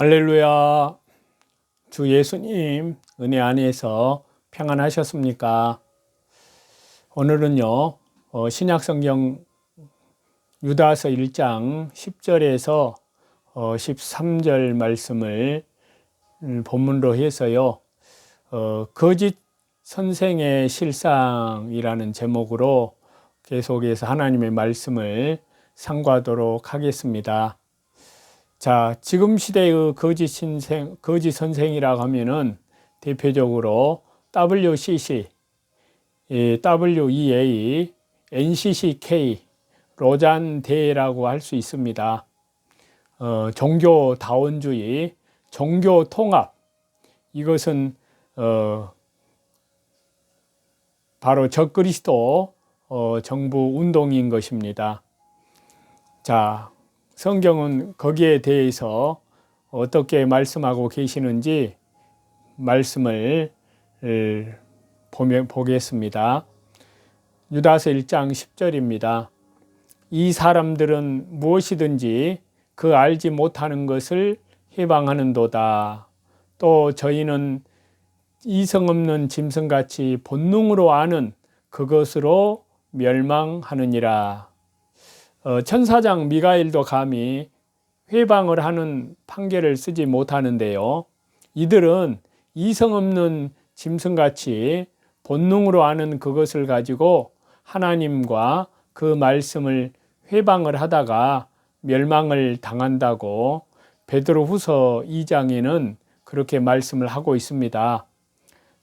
할렐루야. 주 예수님 은혜 안에서 평안하셨습니까? 오늘은요, 신약성경 유다서 1장 10절에서 13절 말씀을 본문으로 해서요, 거짓 선생의 실상이라는 제목으로 계속해서 하나님의 말씀을 상고하도록 하겠습니다. 자, 지금 시대의 거짓 선생이라고 하면은 대표적으로 WCC, WEA, NCCK, 로잔대라고 할 수 있습니다. 종교다원주의, 종교통합, 이것은 바로 적그리스도 정부 운동인 것입니다. 자, 성경은 거기에 대해서 어떻게 말씀하고 계시는지 말씀을 보겠습니다. 유다서 1장 10절입니다. 이 사람들은 무엇이든지 그 알지 못하는 것을 해방하는도다. 또 저희는 이성 없는 짐승같이 본능으로 아는 그것으로 멸망하느니라. 천사장 미가엘도 감히 회방을 하는 판결을 쓰지 못하는데요. 이들은 이성 없는 짐승같이 본능으로 아는 그것을 가지고 하나님과 그 말씀을 회방을 하다가 멸망을 당한다고 베드로후서 2장에는 그렇게 말씀을 하고 있습니다.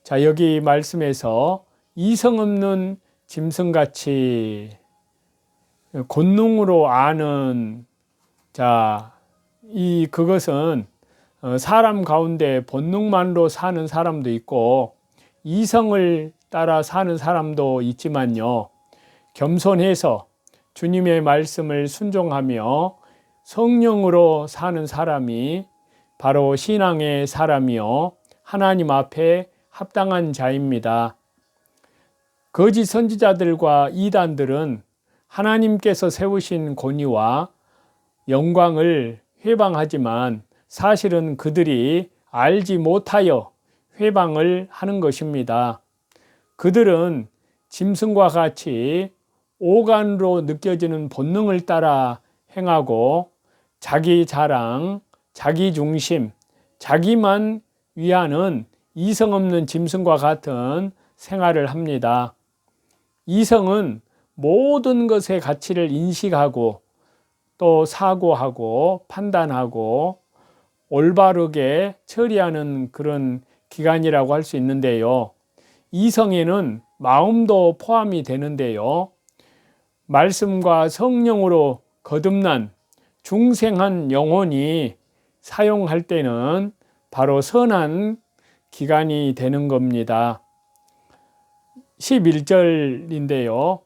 자, 여기 말씀에서 이성 없는 짐승같이 본능으로 아는, 자, 그것은 사람 가운데 본능만으로 사는 사람도 있고 이성을 따라 사는 사람도 있지만요, 겸손해서 주님의 말씀을 순종하며 성령으로 사는 사람이 바로 신앙의 사람이요, 하나님 앞에 합당한 자입니다. 거짓 선지자들과 이단들은 하나님께서 세우신 권위와 영광을 회방하지만 사실은 그들이 알지 못하여 회방을 하는 것입니다. 그들은 짐승과 같이 오간으로 느껴지는 본능을 따라 행하고 자기 자랑, 자기 중심, 자기만 위하는 이성 없는 짐승과 같은 생활을 합니다. 이성은 모든 것의 가치를 인식하고 또 사고하고 판단하고 올바르게 처리하는 그런 기관이라고 할 수 있는데요. 이성에는 마음도 포함이 되는데요. 말씀과 성령으로 거듭난 중생한 영혼이 사용할 때는 바로 선한 기관이 되는 겁니다. 11절인데요.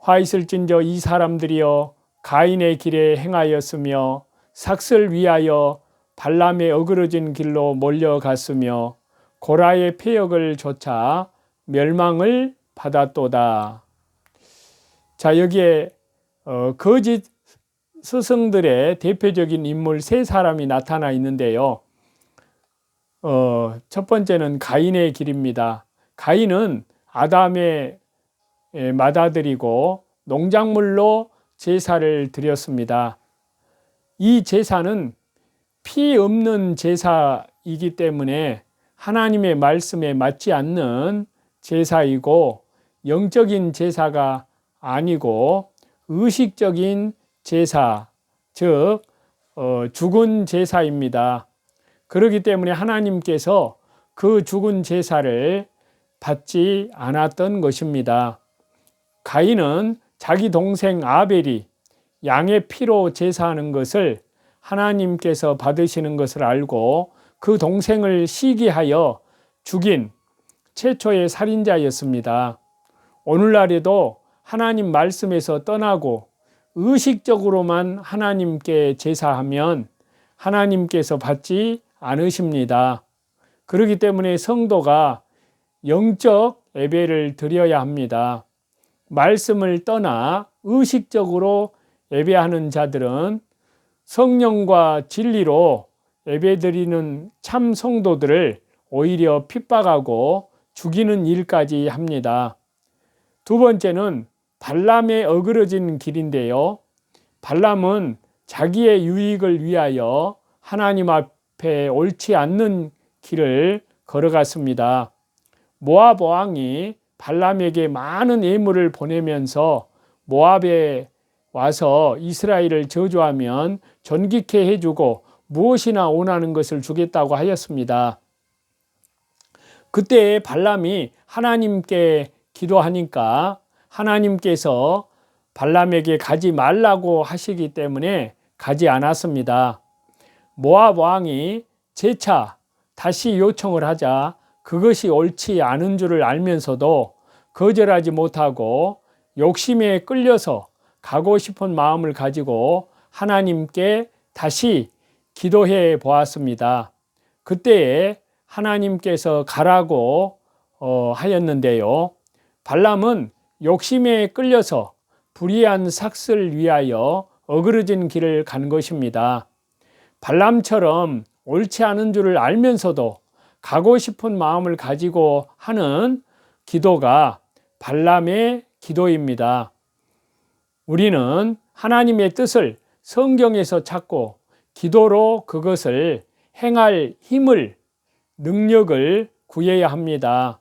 화 있을진저 이 사람들이여 가인의 길에 행하였으며 삭슬 위하여 발람의 어그러진 길로 몰려갔으며 고라의 폐역을 좇아 멸망을 받았도다. 자, 여기에 거짓 스승들의 대표적인 인물 세 사람이 나타나 있는데요. 첫 번째는 가인의 길입니다. 가인은 아담의 맏아들이고 농작물로 제사를 드렸습니다. 이 제사는 피 없는 제사이기 때문에 하나님의 말씀에 맞지 않는 제사이고 영적인 제사가 아니고 의식적인 제사, 즉 죽은 제사입니다. 그렇기 때문에 하나님께서 그 죽은 제사를 받지 않았던 것입니다. 가인은 자기 동생 아벨이 양의 피로 제사하는 것을 하나님께서 받으시는 것을 알고 그 동생을 시기하여 죽인 최초의 살인자였습니다. 오늘날에도 하나님 말씀에서 떠나고 의식적으로만 하나님께 제사하면 하나님께서 받지 않으십니다. 그렇기 때문에 성도가 영적 예배를 드려야 합니다. 말씀을 떠나 의식적으로 예배하는 자들은 성령과 진리로 예배드리는 참 성도들을 오히려 핍박하고 죽이는 일까지 합니다. 두 번째는 발람의 어그러진 길인데요. 발람은 자기의 유익을 위하여 하나님 앞에 옳지 않는 길을 걸어갔습니다. 모압 왕이 발람에게 많은 예물을 보내면서 모압에 와서 이스라엘을 저주하면 존귀케 해주고 무엇이나 원하는 것을 주겠다고 하였습니다. 그때 발람이 하나님께 기도하니까 하나님께서 발람에게 가지 말라고 하시기 때문에 가지 않았습니다. 모압 왕이 재차 다시 요청을 하자 그것이 옳지 않은 줄을 알면서도 거절하지 못하고 욕심에 끌려서 가고 싶은 마음을 가지고 하나님께 다시 기도해 보았습니다. 그때에 하나님께서 가라고 하였는데요. 발람은 욕심에 끌려서 불의한 삭슬 위하여 어그러진 길을 간 것입니다. 발람처럼 옳지 않은 줄을 알면서도 가고 싶은 마음을 가지고 하는 기도가 발람의 기도입니다. 우리는 하나님의 뜻을 성경에서 찾고 기도로 그것을 행할 힘을, 능력을 구해야 합니다.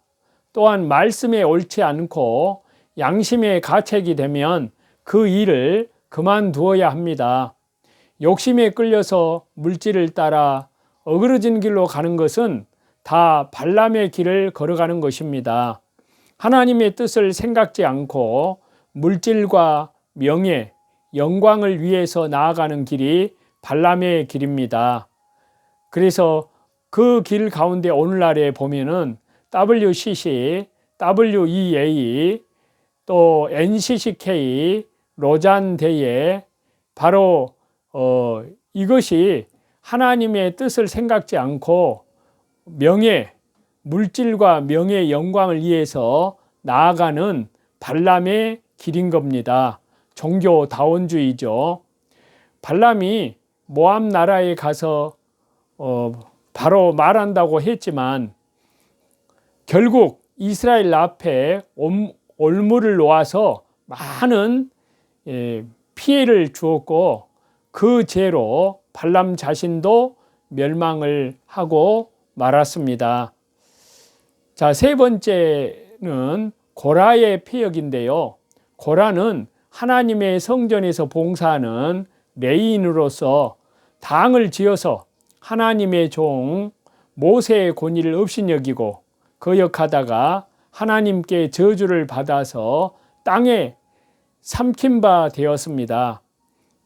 또한 말씀에 옳지 않고 양심의 가책이 되면 그 일을 그만두어야 합니다. 욕심에 끌려서 물질을 따라 어그러진 길로 가는 것은 다 발람의 길을 걸어가는 것입니다. 하나님의 뜻을 생각지 않고 물질과 명예, 영광을 위해서 나아가는 길이 발람의 길입니다. 그래서 그 길 가운데 오늘날에 보면은 WCC, WEA, 또 NCCK, 로잔 대회, 바로 이것이 하나님의 뜻을 생각지 않고 명예, 물질과 명예, 영광을 위해서 나아가는 발람의 길인 겁니다. 종교 다원주의죠. 발람이 모압 나라에 가서 바로 말한다고 했지만 결국 이스라엘 앞에 올무를 놓아서 많은 피해를 주었고 그 죄로 발람 자신도 멸망을 하고 말았습니다. 자, 세 번째는 고라의 폐역인데요. 고라는 하나님의 성전에서 봉사하는 레위인으로서 당을 지어서 하나님의 종 모세의 권위를 업신여기고 거역하다가 하나님께 저주를 받아서 땅에 삼킨 바 되었습니다.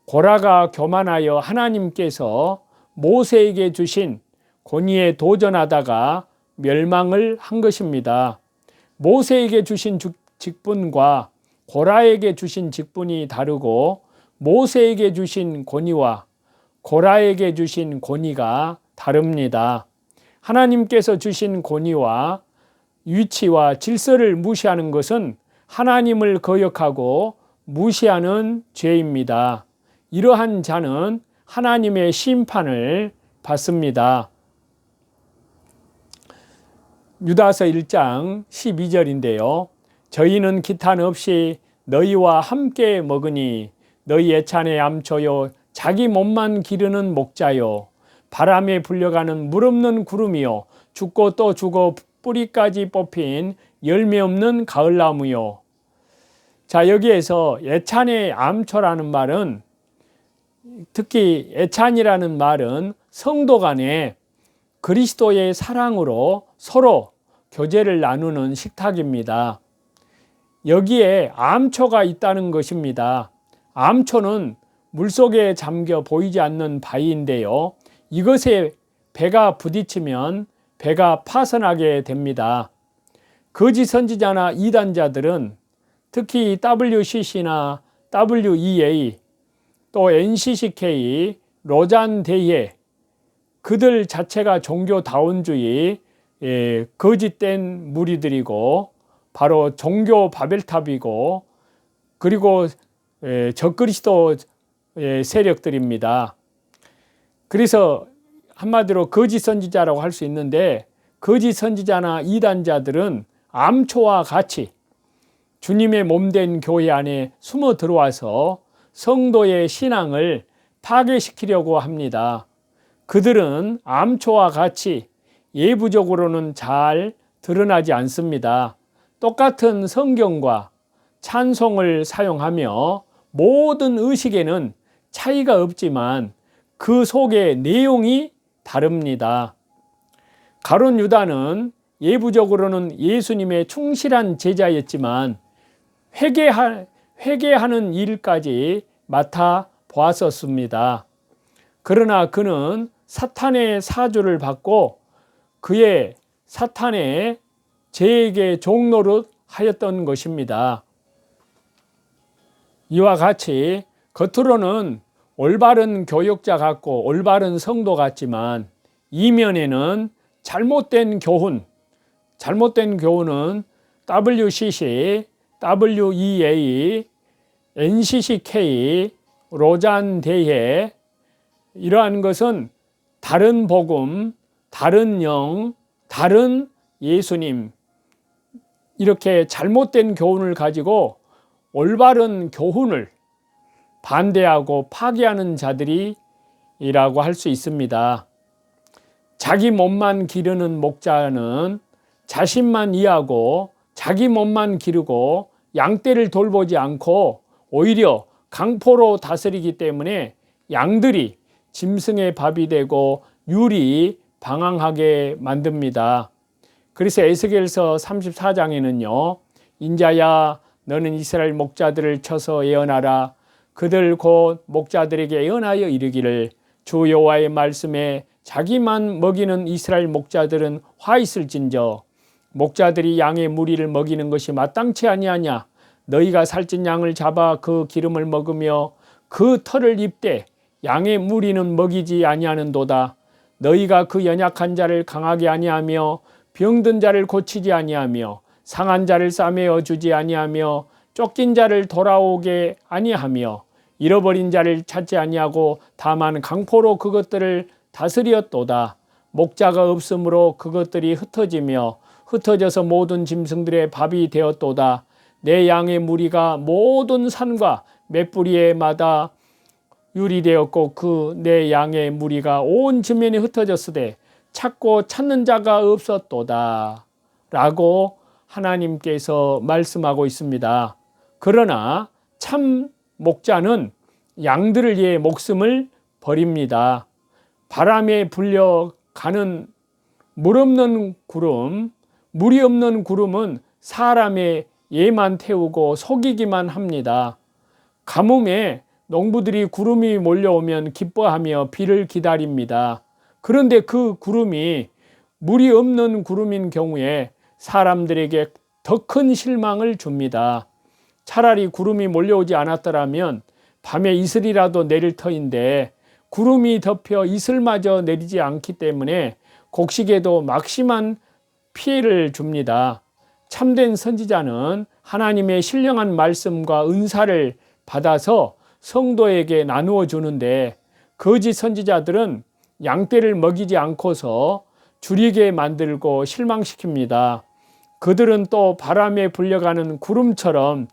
고라가 교만하여 하나님께서 모세에게 주신 권위에 도전하다가 멸망을 한 것입니다. 모세에게 주신 직분과 고라에게 주신 직분이 다르고 모세에게 주신 권위와 고라에게 주신 권위가 다릅니다. 하나님께서 주신 권위와 위치와 질서를 무시하는 것은 하나님을 거역하고 무시하는 죄입니다. 이러한 자는 하나님의 심판을 받습니다. 유다서 1장 12절인데요. 저희는 기탄 없이 너희와 함께 먹으니 너희 애찬의 암초요 자기 몸만 기르는 목자요 바람에 불려가는 물 없는 구름이요 죽고 또 죽어 뿌리까지 뽑힌 열매 없는 가을나무요. 자, 여기에서 애찬의 암초라는 말은 특히 애찬이라는 말은 성도 간에 그리스도의 사랑으로 서로 교제를 나누는 식탁입니다. 여기에 암초가 있다는 것입니다. 암초는 물속에 잠겨 보이지 않는 바위인데요. 이것에 배가 부딪히면 배가 파손하게 됩니다. 거짓 선지자나 이단자들은 특히 WCC나 WEA 또 NCCK, 로잔 대회 그들 자체가 종교 다원주의 거짓된 무리들이고 바로 종교 바벨탑이고 그리고 적그리스도 세력들입니다. 그래서 한마디로 거짓 선지자라고 할 수 있는데, 거짓 선지자나 이단자들은 암초와 같이 주님의 몸된 교회 안에 숨어 들어와서 성도의 신앙을 파괴시키려고 합니다. 그들은 암초와 같이 예부적으로는 잘 드러나지 않습니다. 똑같은 성경과 찬송을 사용하며 모든 의식에는 차이가 없지만 그 속의 내용이 다릅니다. 가룟 유다는 예부적으로는 예수님의 충실한 제자였지만 회개하는 일까지 맡아 보았었습니다. 그러나 그는 사탄의 사주를 받고 그의 사탄의 제에게 종노릇 하였던 것입니다. 이와 같이 겉으로는 올바른 교역자 같고 올바른 성도 같지만 이면에는 잘못된 교훈은 WCC, WEA, NCCK, 로잔 대회, 이러한 것은 다른 복음, 다른 영, 다른 예수님, 이렇게 잘못된 교훈을 가지고 올바른 교훈을 반대하고 파괴하는 자들이라고 할 수 있습니다. 자기 몸만 기르는 목자는 자신만 이해하고 자기 몸만 기르고 양떼를 돌보지 않고 오히려 강포로 다스리기 때문에 양들이 짐승의 밥이 되고 율이 방황하게 만듭니다. 그래서 에스겔서 34장에는요. 인자야 너는 이스라엘 목자들을 쳐서 예언하라. 그들 곧 목자들에게 예언하여 이르기를 주 여호와의 말씀에 자기만 먹이는 이스라엘 목자들은 화 있을진저 목자들이 양의 무리를 먹이는 것이 마땅치 아니하냐. 너희가 살찐 양을 잡아 그 기름을 먹으며 그 털을 입되 양의 무리는 먹이지 아니하는도다. 너희가 그 연약한 자를 강하게 아니하며 병든 자를 고치지 아니하며 상한 자를 싸매어 주지 아니하며 쫓긴 자를 돌아오게 아니하며 잃어버린 자를 찾지 아니하고 다만 강포로 그것들을 다스리었도다. 목자가 없으므로 그것들이 흩어지며 흩어져서 모든 짐승들의 밥이 되었도다. 내 양의 무리가 모든 산과 맷뿌리에마다 유리되었고 그 내 양의 무리가 온 지면에 흩어졌으되 찾고 찾는 자가 없었도다. 라고 하나님께서 말씀하고 있습니다. 그러나 참 목자는 양들을 위해 목숨을 버립니다. 바람에 불려가는 물 없는 구름, 물이 없는 구름은 사람의 예만 태우고 속이기만 합니다. 가뭄에 농부들이 구름이 몰려오면 기뻐하며 비를 기다립니다. 그런데 그 구름이 물이 없는 구름인 경우에 사람들에게 더 큰 실망을 줍니다. 차라리 구름이 몰려오지 않았더라면 밤에 이슬이라도 내릴 터인데 구름이 덮여 이슬마저 내리지 않기 때문에 곡식에도 막심한 피해를 줍니다. 참된 선지자는 하나님의 신령한 말씀과 은사를 받아서 성도에게 나누어 주는데 거짓 선지자들은 양떼를 먹이지 않고서 줄이게 만들고 실망시킵니다. 그들은 또 바람에 불려가는 구름처럼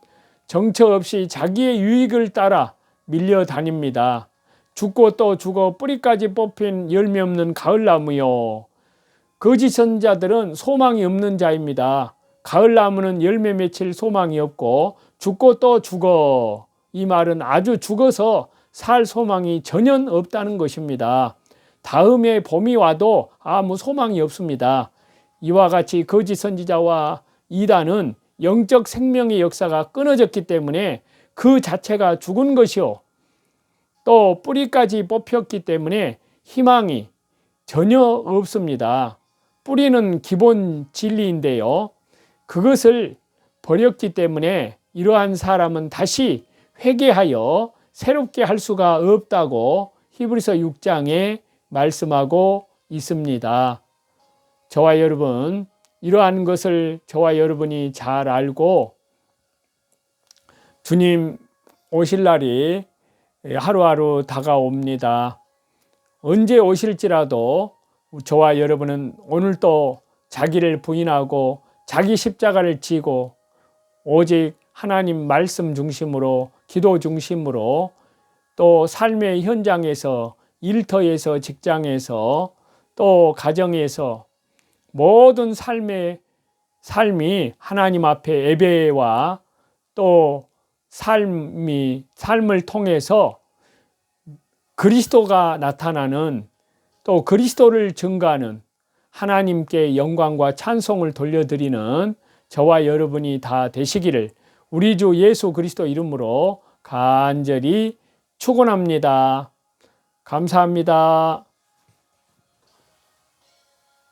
정처 없이 자기의 유익을 따라 밀려다닙니다. 죽고 또 죽어 뿌리까지 뽑힌 열매 없는 가을나무요. 거짓 선지자들은 소망이 없는 자입니다. 가을나무는 열매 맺힐 소망이 없고 죽고 또 죽어. 이 말은 아주 죽어서 살 소망이 전혀 없다는 것입니다. 다음에 봄이 와도 아무 소망이 없습니다. 이와 같이 거짓 선지자와 이단은 영적 생명의 역사가 끊어졌기 때문에 그 자체가 죽은 것이요. 또 뿌리까지 뽑혔기 때문에 희망이 전혀 없습니다. 뿌리는 기본 진리인데요. 그것을 버렸기 때문에 이러한 사람은 다시 회개하여 새롭게 할 수가 없다고 히브리서 6장에 말씀하고 있습니다. 저와 여러분, 이러한 것을 저와 여러분이 잘 알고 주님 오실 날이 하루하루 다가옵니다. 언제 오실지라도 저와 여러분은 오늘도 자기를 부인하고 자기 십자가를 지고 오직 하나님 말씀 중심으로, 기도 중심으로, 또 삶의 현장에서, 일터에서, 직장에서, 또 가정에서 모든 삶이 하나님 앞에 예배와 또 삶을 통해서 그리스도가 나타나는, 또 그리스도를 증거하는, 하나님께 영광과 찬송을 돌려드리는 저와 여러분이 다 되시기를 우리 주 예수 그리스도 이름으로 간절히 축원합니다. 감사합니다.